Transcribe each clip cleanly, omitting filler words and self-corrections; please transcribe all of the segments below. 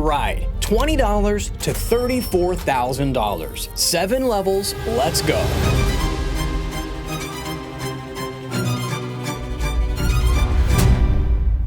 right, $20 to $34,000. 7 levels, let's go.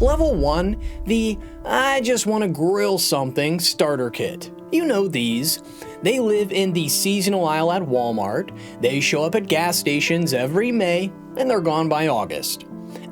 Level 1, the I just want to grill something starter kit. You know these. They live in the seasonal aisle at Walmart, they show up at gas stations every May, and they're gone by August.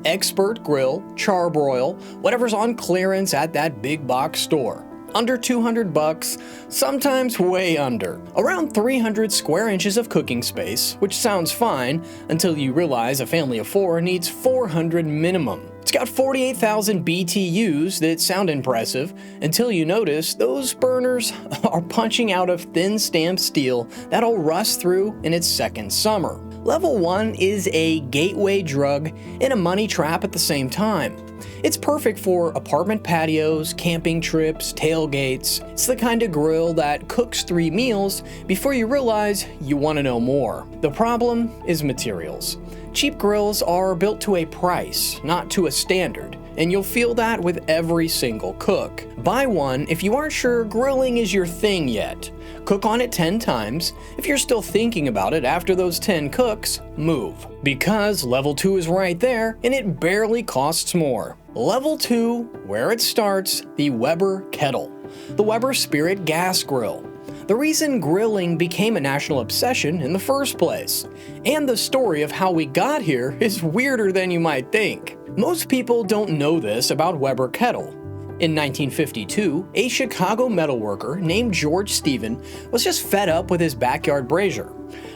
Expert grill, charbroil, whatever's on clearance at that big box store. Under $200, sometimes way under. Around 300 square inches of cooking space, which sounds fine until you realize a family of 4 needs 400 minimum. It's got 48,000 BTUs that sound impressive until you notice those burners are punching out of thin stamped steel that'll rust through in its second summer. Level 1 is a gateway drug and a money trap at the same time. It's perfect for apartment patios, camping trips, tailgates. It's the kind of grill that cooks 3 meals before you realize you want to know more. The problem is materials. Cheap grills are built to a price, not to a standard, and you'll feel that with every single cook. Buy one if you aren't sure grilling is your thing yet. Cook on it 10 times. If you're still thinking about it after those 10 cooks, move. Because level 2 is right there, and it barely costs more. Level 2, where it starts, the Weber kettle. The Weber Spirit gas grill. The reason grilling became a national obsession in the first place. And the story of how we got here is weirder than you might think. Most people don't know this about Weber kettle. In 1952, a Chicago metalworker named George Stephen was just fed up with his backyard brazier.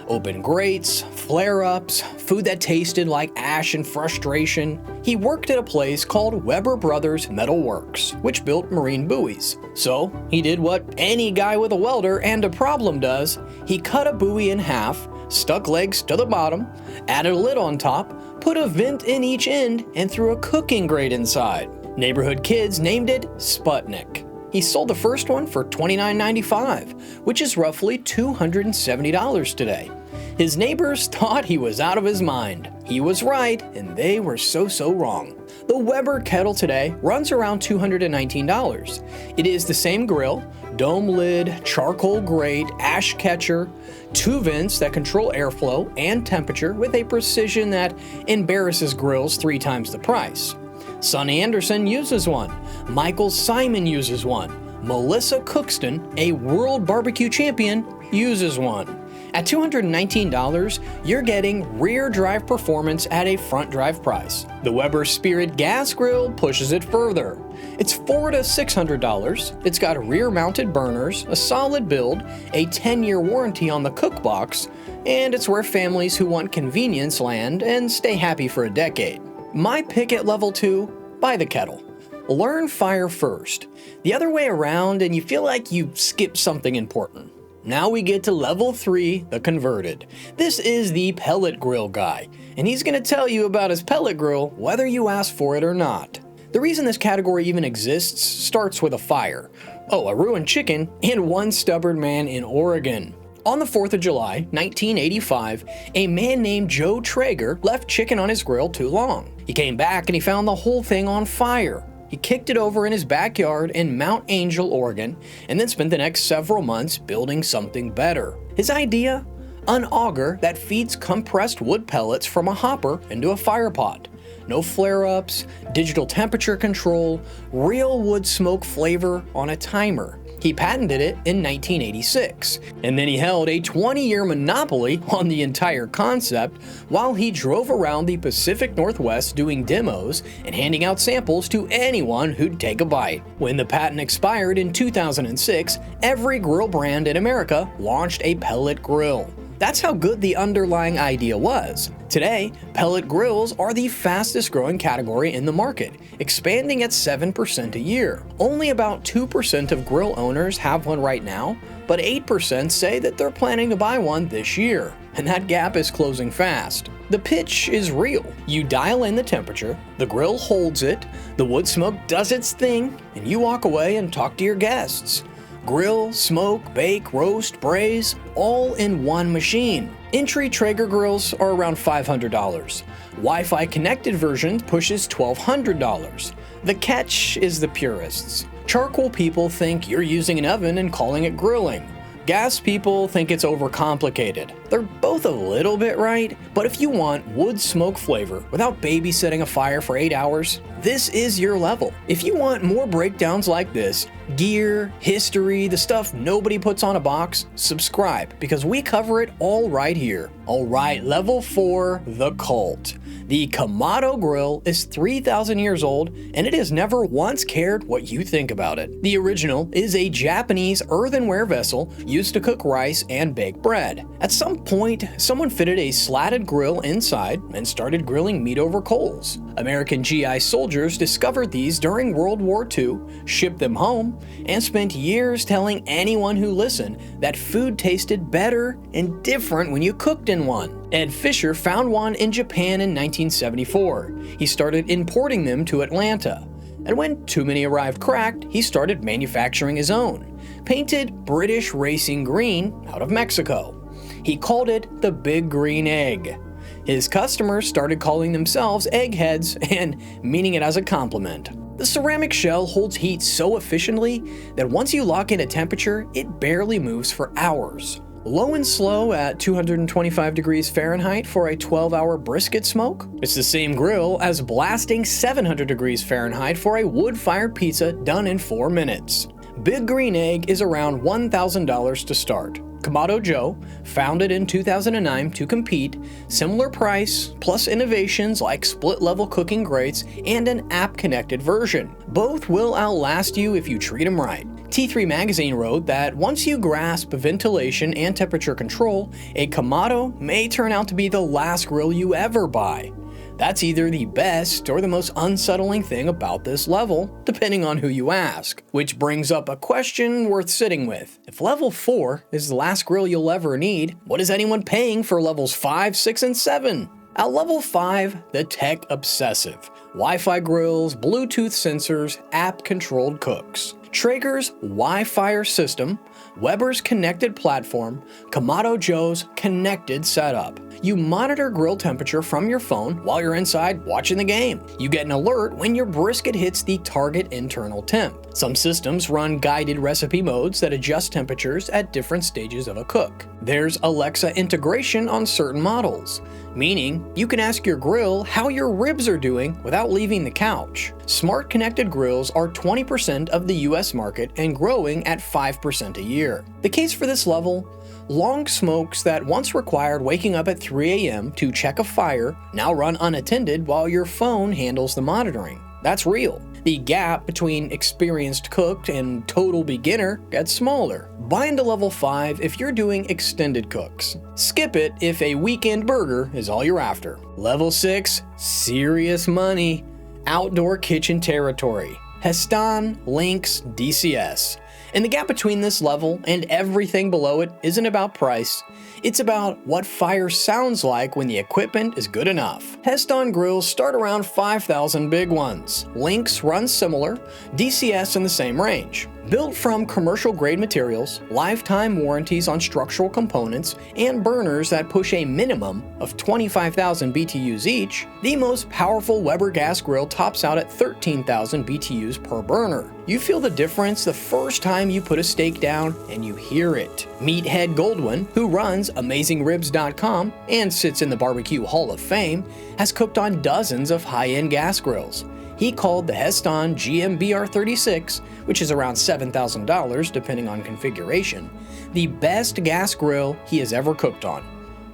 Open grates, flare-ups, food that tasted like ash and frustration. He worked at a place called Weber Brothers Metal Works, which built marine buoys. So he did what any guy with a welder and a problem does. He cut a buoy in half, stuck legs to the bottom, added a lid on top, put a vent in each end, and threw a cooking grate inside. Neighborhood kids named it Sputnik. He sold the first one for $29.95, which is roughly $270 today. His neighbors thought he was out of his mind. He was right, and they were so wrong. The Weber kettle today runs around $219. It is the same grill, dome lid, charcoal grate, ash catcher, 2 vents that control airflow and temperature with a precision that embarrasses grills 3 times the price. Sonny Anderson uses one. Michael Simon uses one. Melissa Cookston, a world barbecue champion, uses one. At $219, you're getting rear drive performance at a front drive price. The Weber Spirit gas grill pushes it further. It's $400 to $600. It's got rear mounted burners, a solid build, a 10-year warranty on the cook box, and it's where families who want convenience land and stay happy for a decade. My pick at level 2, buy the kettle. Learn fire first. The other way around and you feel like you skipped something important. Now we get to level 3, the converted. This is the pellet grill guy, and he's going to tell you about his pellet grill whether you ask for it or not. The reason this category even exists starts with a fire. A ruined chicken and one stubborn man in Oregon. On the 4th of July, 1985, a man named Joe Traeger left chicken on his grill too long. He came back and he found the whole thing on fire. He kicked it over in his backyard in Mount Angel, Oregon, and then spent the next several months building something better. His idea? An auger that feeds compressed wood pellets from a hopper into a fire pot. No flare-ups, digital temperature control, real wood smoke flavor on a timer. He patented it in 1986, and then he held a 20-year monopoly on the entire concept while he drove around the Pacific Northwest doing demos and handing out samples to anyone who'd take a bite. When the patent expired in 2006, every grill brand in America launched a pellet grill. That's how good the underlying idea was. Today, pellet grills are the fastest growing category in the market, expanding at 7% a year. Only about 2% of grill owners have one right now, but 8% say that they're planning to buy one this year, and that gap is closing fast. The pitch is real. You dial in the temperature, the grill holds it, the wood smoke does its thing, and you walk away and talk to your guests. Grill, smoke, bake, roast, braise, all in one machine. Entry Traeger grills are around $500. Wi-Fi connected version pushes $1,200. The catch is the purists. Charcoal people think you're using an oven and calling it grilling. Gas people think it's overcomplicated. They're both a little bit right, but if you want wood smoke flavor without babysitting a fire for 8 hours, this is your level. If you want more breakdowns like this, gear, history, the stuff nobody puts on a box, subscribe because we cover it all right here. Alright, level 4, the cult. The Kamado grill is 3,000 years old and it has never once cared what you think about it. The original is a Japanese earthenware vessel used to cook rice and bake bread. At some point, someone fitted a slatted grill inside and started grilling meat over coals. American GI soldiers discovered these during World War II, shipped them home, and spent years telling anyone who listened that food tasted better and different when you cooked in one. Ed Fisher found one in Japan in 1974. He started importing them to Atlanta. And when too many arrived cracked, he started manufacturing his own, painted British racing green out of Mexico. He called it the Big Green Egg. His customers started calling themselves eggheads and meaning it as a compliment. The ceramic shell holds heat so efficiently that once you lock in a temperature, it barely moves for hours. Low and slow at 225 degrees Fahrenheit for a 12-hour brisket smoke? It's the same grill as blasting 700 degrees Fahrenheit for a wood-fired pizza done in 4 minutes. Big Green Egg is around $1,000 to start. Kamado Joe, founded in 2009 to compete, similar price, plus innovations like split-level cooking grates and an app-connected version. Both will outlast you if you treat them right. T3 Magazine wrote that once you grasp ventilation and temperature control, a Kamado may turn out to be the last grill you ever buy. That's either the best or the most unsettling thing about this level, depending on who you ask. Which brings up a question worth sitting with. If level 4 is the last grill you'll ever need, what is anyone paying for levels 5, 6, and 7? At level 5, the tech obsessive. Wi-Fi grills, Bluetooth sensors, app-controlled cooks. Traeger's Wi-Fi system, Weber's connected platform, Kamado Joe's connected setup. You monitor grill temperature from your phone while you're inside watching the game. You get an alert when your brisket hits the target internal temp. Some systems run guided recipe modes that adjust temperatures at different stages of a cook. There's Alexa integration on certain models, meaning you can ask your grill how your ribs are doing without leaving the couch. Smart connected grills are 20% of the US market and growing at 5% a year. The case for this level? Long smokes that once required waking up at 3 a.m. to check a fire now run unattended while your phone handles the monitoring. That's real. The gap between experienced cook and total beginner gets smaller. Buy into level 5 if you're doing extended cooks. Skip it if a weekend burger is all you're after. Level 6, serious money. Outdoor kitchen territory. Heston, Lynx, DCS. And the gap between this level and everything below it isn't about price, it's about what fire sounds like when the equipment is good enough. Heston grills start around 5,000 big ones. Lynx runs similar, DCS in the same range. Built from commercial grade materials, lifetime warranties on structural components, and burners that push a minimum of 25,000 BTUs each, the most powerful Weber gas grill tops out at 13,000 BTUs per burner. You feel the difference the first time you put a steak down and you hear it. Meathead Goldwyn, who runs AmazingRibs.com and sits in the Barbecue Hall of Fame, has cooked on dozens of high-end gas grills. He called the Heston GMBR36, which is around $7,000 depending on configuration, the best gas grill he has ever cooked on.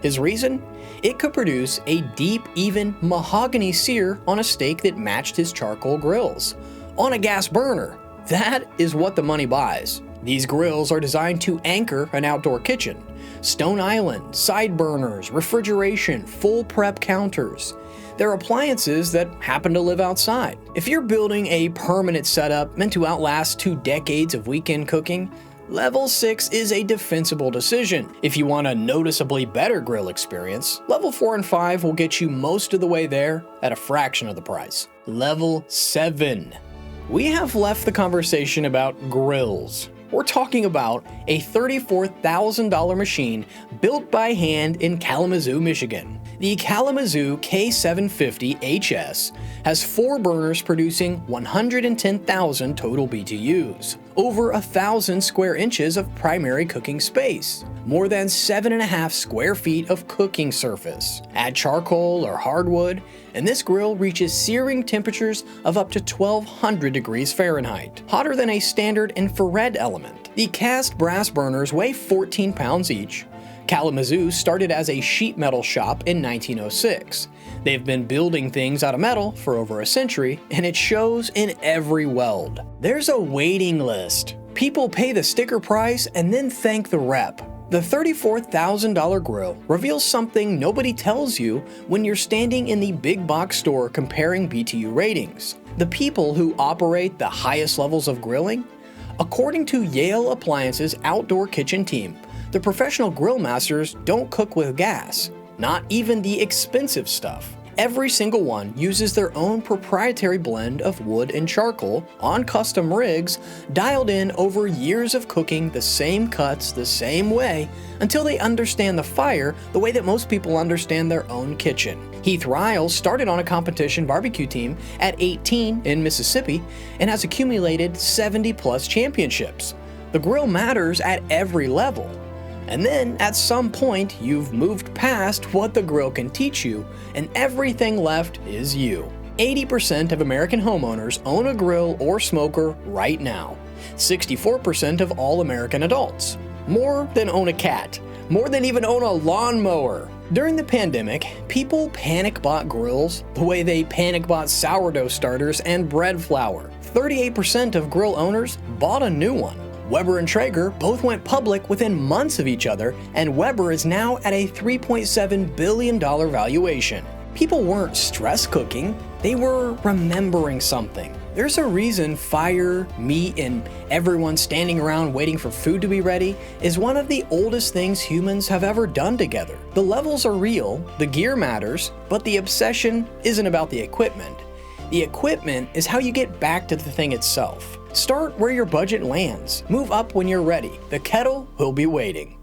His reason? It could produce a deep, even mahogany sear on a steak that matched his charcoal grills. On a gas burner. That is what the money buys. These grills are designed to anchor an outdoor kitchen. Stone island, side burners, refrigeration, full prep counters. They're appliances that happen to live outside. If you're building a permanent setup meant to outlast 2 decades of weekend cooking, level 6 is a defensible decision. If you want a noticeably better grill experience, level 4 and 5 will get you most of the way there at a fraction of the price. Level 7. We have left the conversation about grills. We're talking about a $34,000 machine built by hand in Kalamazoo, Michigan. The Kalamazoo K750HS has 4 burners producing 110,000 total BTUs, over 1,000 square inches of primary cooking space, more than 7.5 square feet of cooking surface. Add charcoal or hardwood, and this grill reaches searing temperatures of up to 1,200 degrees Fahrenheit, hotter than a standard infrared element. The cast brass burners weigh 14 pounds each. Kalamazoo started as a sheet metal shop in 1906. They've been building things out of metal for over a century, and it shows in every weld. There's a waiting list. People pay the sticker price and then thank the rep. The $34,000 grill reveals something nobody tells you when you're standing in the big box store comparing BTU ratings. The people who operate the highest levels of grilling? According to Yale Appliance's outdoor kitchen team, the professional grill masters don't cook with gas, not even the expensive stuff. Every single one uses their own proprietary blend of wood and charcoal on custom rigs, dialed in over years of cooking the same cuts the same way until they understand the fire the way that most people understand their own kitchen. Heath Riles started on a competition barbecue team at 18 in Mississippi and has accumulated 70+ championships. The grill matters at every level. And then, at some point, you've moved past what the grill can teach you, and everything left is you. 80% of American homeowners own a grill or smoker right now. 64% of all American adults. More than own a cat. More than even own a lawnmower. During the pandemic, people panic bought grills the way they panic bought sourdough starters and bread flour. 38% of grill owners bought a new one. Weber and Traeger both went public within months of each other, and Weber is now at a $3.7 billion valuation. People weren't stress cooking, they were remembering something. There's a reason fire, meat, and everyone standing around waiting for food to be ready is one of the oldest things humans have ever done together. The levels are real, the gear matters, but the obsession isn't about the equipment. The equipment is how you get back to the thing itself. Start where your budget lands. Move up when you're ready. The kettle will be waiting.